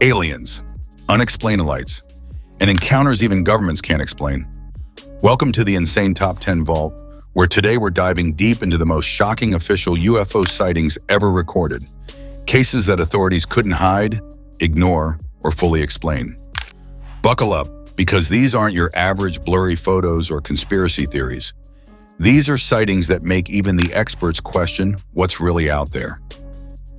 aliens, unexplained lights, and encounters even governments can't explain. Welcome to the Insane Top 10 Vault, where today we're diving deep into the most shocking official UFO sightings ever recorded. Cases that authorities couldn't hide, ignore, or fully explain. Buckle up, because these aren't your average blurry photos or conspiracy theories. These are sightings that make even the experts question what's really out there.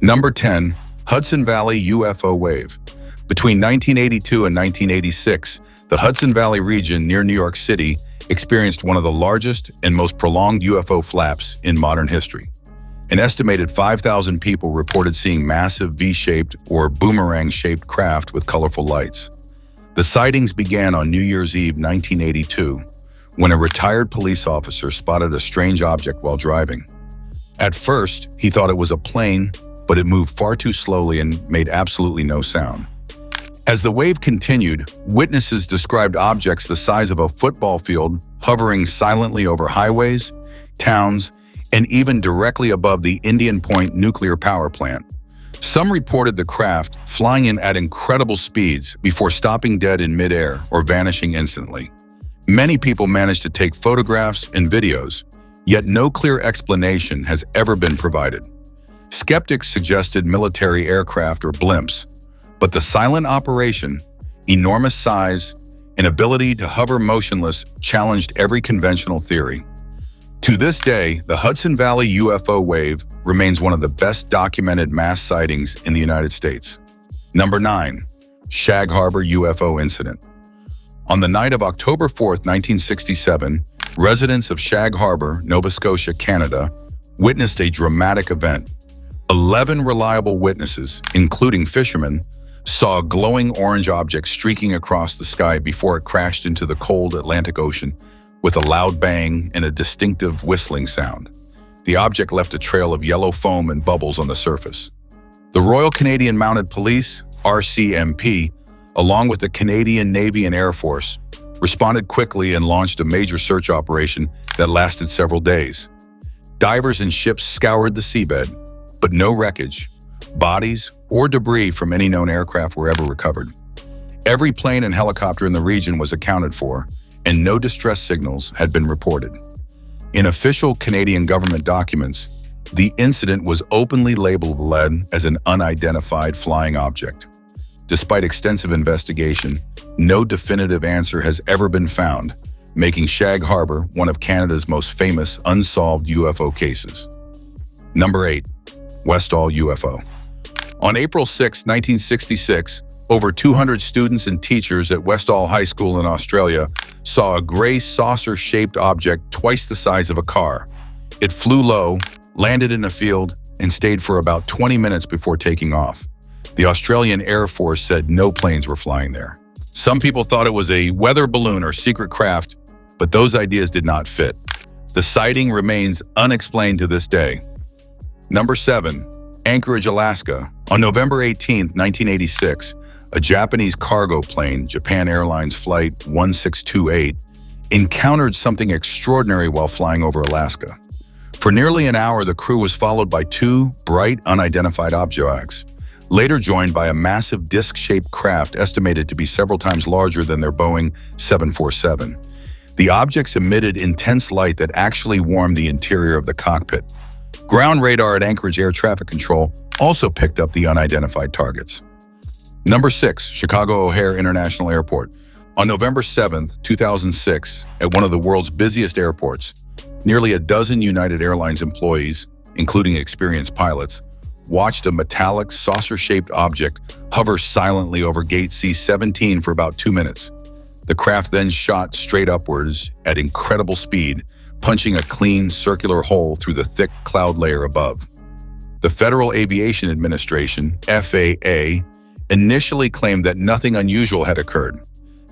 Number 10. Hudson Valley UFO Wave. Between 1982 and 1986, the Hudson Valley region near New York City experienced one of the largest and most prolonged UFO flaps in modern history. An estimated 5,000 people reported seeing massive V-shaped or boomerang-shaped craft with colorful lights. The sightings began on New Year's Eve 1982, when a retired police officer spotted a strange object while driving. At first, he thought it was a plane, but it moved far too slowly and made absolutely no sound. As the wave continued, witnesses described objects the size of a football field hovering silently over highways, towns, and even directly above the Indian Point nuclear power plant. Some reported the craft flying in at incredible speeds before stopping dead in midair or vanishing instantly. Many people managed to take photographs and videos, yet no clear explanation has ever been provided. Skeptics suggested military aircraft or blimps, but the silent operation, enormous size, and ability to hover motionless challenged every conventional theory. To this day, the Hudson Valley UFO wave remains one of the best documented mass sightings in the United States. Number 9. Shag Harbour UFO Incident. On the night of October 4, 1967, residents of Shag Harbour, Nova Scotia, Canada, witnessed a dramatic event. 11 reliable witnesses, including fishermen, saw a glowing orange object streaking across the sky before it crashed into the cold Atlantic Ocean with a loud bang and a distinctive whistling sound. The object left a trail of yellow foam and bubbles on the surface. The Royal Canadian Mounted Police, RCMP, along with the Canadian Navy and Air Force, responded quickly and launched a major search operation that lasted several days. Divers and ships scoured the seabed, but no wreckage, bodies, or debris from any known aircraft were ever recovered. Every plane and helicopter in the region was accounted for, and no distress signals had been reported. In official Canadian government documents, the incident was openly labeled as an unidentified flying object. Despite extensive investigation, no definitive answer has ever been found, making Shag Harbour one of Canada's most famous unsolved UFO cases. Number 8. Westall UFO. On April 6, 1966, over 200 students and teachers at Westall High School in Australia saw a gray saucer-shaped object twice the size of a car. It flew low, landed in a field, and stayed for about 20 minutes before taking off. The Australian Air Force said no planes were flying there. Some people thought it was a weather balloon or secret craft, but those ideas did not fit. The sighting remains unexplained to this day. Number 7. Anchorage, Alaska. On November 18, 1986, a Japanese cargo plane, Japan Airlines Flight 1628, encountered something extraordinary while flying over Alaska. For nearly an hour, the crew was followed by two bright, unidentified objects, later joined by a massive disc-shaped craft estimated to be several times larger than their Boeing 747. The objects emitted intense light that actually warmed the interior of the cockpit. Ground radar at Anchorage Air Traffic Control also picked up the unidentified targets. Number 6. Chicago O'Hare International Airport. On November 7, 2006, at one of the world's busiest airports, nearly a dozen United Airlines employees, including experienced pilots, watched a metallic, saucer-shaped object hover silently over Gate C-17 for about 2 minutes. The craft then shot straight upwards at incredible speed, punching a clean, circular hole through the thick cloud layer above. The Federal Aviation Administration, FAA, initially claimed that nothing unusual had occurred.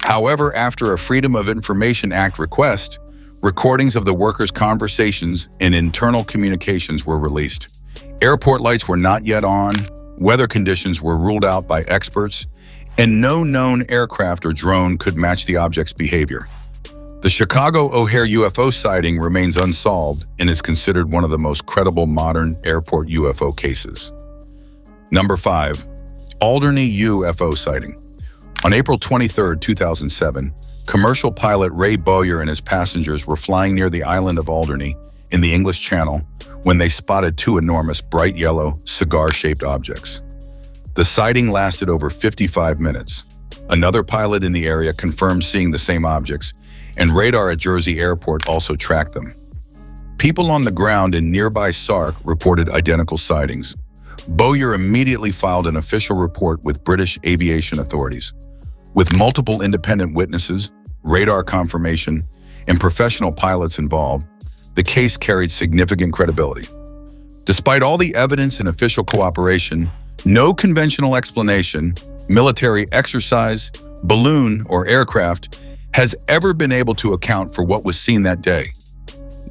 However, after a Freedom of Information Act request, recordings of the workers' conversations and internal communications were released. Airport lights were not yet on, weather conditions were ruled out by experts, and no known aircraft or drone could match the object's behavior. The Chicago O'Hare UFO sighting remains unsolved and is considered one of the most credible modern airport UFO cases. Number 5. Alderney UFO sighting. On April 23, 2007, commercial pilot Ray Bowyer and his passengers were flying near the island of Alderney in the English Channel when they spotted two enormous, bright yellow, cigar-shaped objects. The sighting lasted over 55 minutes. Another pilot in the area confirmed seeing the same objects, and radar at Jersey Airport also tracked them. People on the ground in nearby Sark reported identical sightings. Bowyer immediately filed an official report with British aviation authorities. With multiple independent witnesses, radar confirmation, and professional pilots involved, the case carried significant credibility. Despite all the evidence and official cooperation, no conventional explanation, military exercise, balloon, or aircraft has ever been able to account for what was seen that day.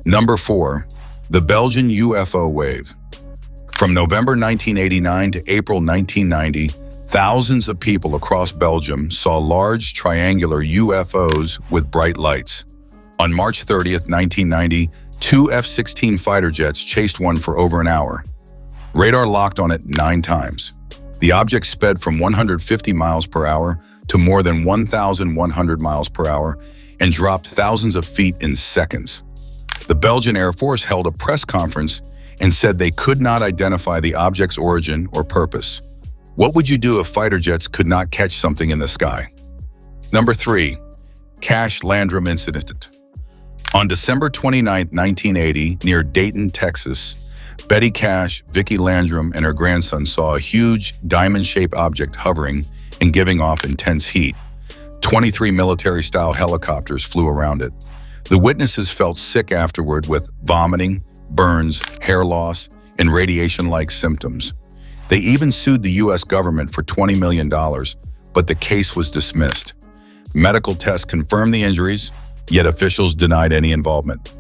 Number 4. The Belgian UFO wave. From November 1989 to April 1990, thousands of people across Belgium saw large triangular UFOs with bright lights. On March 30, 1990, two F-16 fighter jets chased one for over an hour. Radar locked on it 9 times. The object sped from 150 miles per hour to more than 1,100 miles per hour and dropped thousands of feet in seconds. The Belgian Air Force held a press conference and said they could not identify the object's origin or purpose. What would you do if fighter jets could not catch something in the sky? Number 3. Cash-Landrum Incident. On December 29, 1980, near Dayton, Texas, Betty Cash, Vicki Landrum, and her grandson saw a huge diamond-shaped object hovering and giving off intense heat. 23 military-style helicopters flew around it. The witnesses felt sick afterward with vomiting, burns, hair loss, and radiation-like symptoms. They even sued the U.S. government for $20 million, but the case was dismissed. Medical tests confirmed the injuries, yet officials denied any involvement.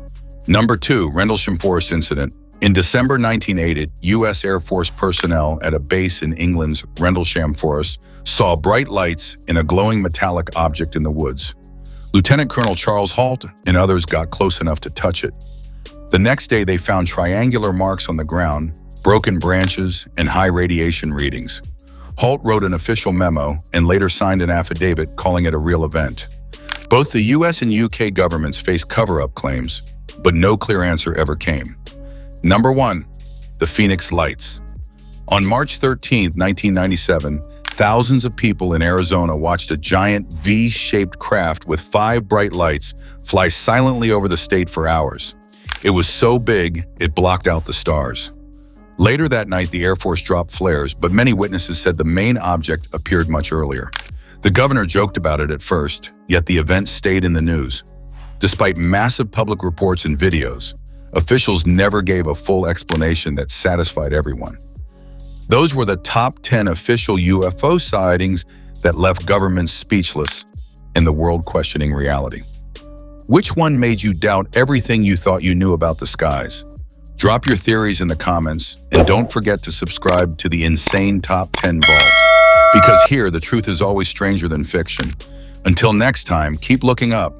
Number 2. Rendlesham Forest Incident. In December 1980, U.S. Air Force personnel at a base in England's Rendlesham Forest saw bright lights in a glowing metallic object in the woods. Lieutenant Colonel Charles Halt and others got close enough to touch it. The next day, they found triangular marks on the ground, broken branches, and high radiation readings. Halt wrote an official memo and later signed an affidavit calling it a real event. Both the U.S. and U.K. governments faced cover-up claims, but no clear answer ever came. Number 1. The Phoenix Lights. On March 13, 1997, thousands of people in Arizona watched a giant V-shaped craft with 5 bright lights fly silently over the state for hours. It was so big, it blocked out the stars. Later that night, the Air Force dropped flares, but many witnesses said the main object appeared much earlier. The governor joked about it at first, yet the event stayed in the news. Despite massive public reports and videos, officials never gave a full explanation that satisfied everyone. Those were the top 10 official UFO sightings that left governments speechless and the world questioning reality. Which one made you doubt everything you thought you knew about the skies? Drop your theories in the comments, and don't forget to subscribe to the Insane Top 10 Vault, because here the truth is always stranger than fiction. Until next time, keep looking up.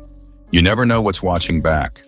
You never know what's watching back.